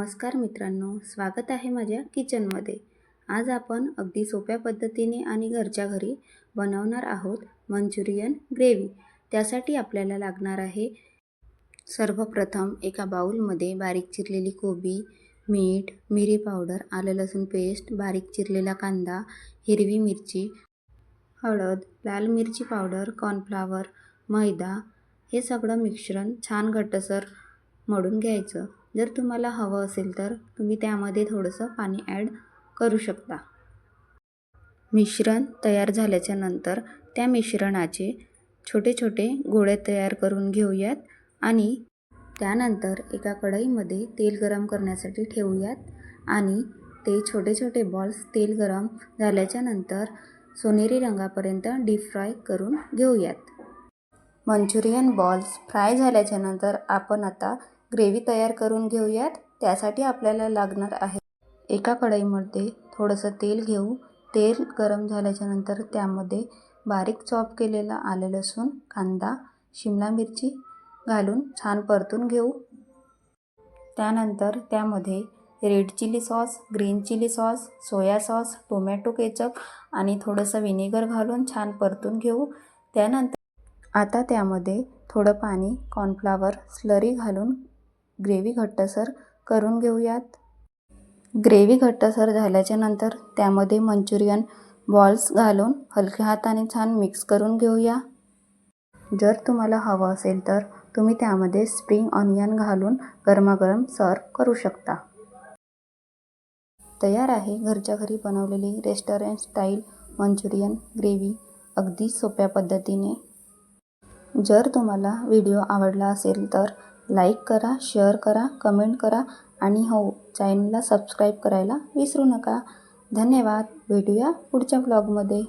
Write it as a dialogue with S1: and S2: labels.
S1: नमस्कार मित्रांनो, स्वागत आहे माझ्या किचनमध्ये। आज आपण अगदी सोप्या पद्धतीने आणि घरच्या घरी बनवणार आहोत मंचुरियन ग्रेव्ही। त्यासाठी आपल्याला लागणार आहे सर्वप्रथम एका बाउलमध्ये बारीक चिरलेली कोबी, मीठ, मिरी पावडर, आलं लसूण पेस्ट, बारीक चिरलेला कांदा, हिरवी मिरची, हळद, लाल मिरची पावडर, कॉर्नफ्लॉवर, मैदा हे सगळं मिश्रण छान घट्टसर मळून घ्यायचं। जर तुम्हाला हवं असेल तर तुम्ही त्यामध्ये थोडंसं पाणी ॲड करू शकता। मिश्रण तयार झाल्याच्या नंतर त्या मिश्रणाचे छोटे छोटे गोळे तयार करून घेऊयात आणि त्यानंतर एका कढईमध्ये तेल गरम करण्यासाठी ठेवूयात आणि ते छोटे छोटे बॉल्स तेल गरम झाल्याच्या नंतर सोनेरी रंगापर्यंत डीप फ्राय करून घेऊयात। मंचुरियन बॉल्स फ्राय झाल्याच्या नंतर आपण आता ग्रेव्ही तयार करून घेऊयात। त्यासाठी आपल्याला लागणार आहे एका कढईमध्ये थोडंसं तेल घेऊ। तेल गरम झाल्याच्या नंतर त्यामध्ये बारीक चॉप केलेला आलं लसूण, कांदा, शिमला मिरची घालून छान परतून घेऊ। त्यानंतर त्यामध्ये red chilli sauce, green chilli sauce, soya sauce, tomato ketchup आणि थोडंसं व्हिनेगर घालून छान परतून घेऊ। त्यानंतर आता त्यामध्ये थोडं पाणी, कॉर्नफ्लॉवर स्लरी घालून ग्रेव्ही घट्टसर करून घेऊयात। ग्रेव्ही घट्टसर झाल्याच्या नंतर त्यामध्ये मंचुरियन बॉल्स घालून हलक्या हाताने छान मिक्स करून घेऊया। जर तुम्हाला हवं असेल तर तुम्ही त्यामध्ये स्प्रिंग ऑनियन घालून गरमागरम सर्व करू शकता। तयार आहे घरच्या घरी बनवलेली रेस्टॉरंट स्टाईल मंचुरियन ग्रेव्ही अगदी सोप्या पद्धतीने। जर तुम्हाला व्हिडिओ आवडला असेल तर लाईक करा, शेअर करा, कमेंट करा आणि हो, चॅनलला सबस्क्राईब करायला विसरू नका। धन्यवाद। भेटूया पुढच्या ब्लॉगमध्ये।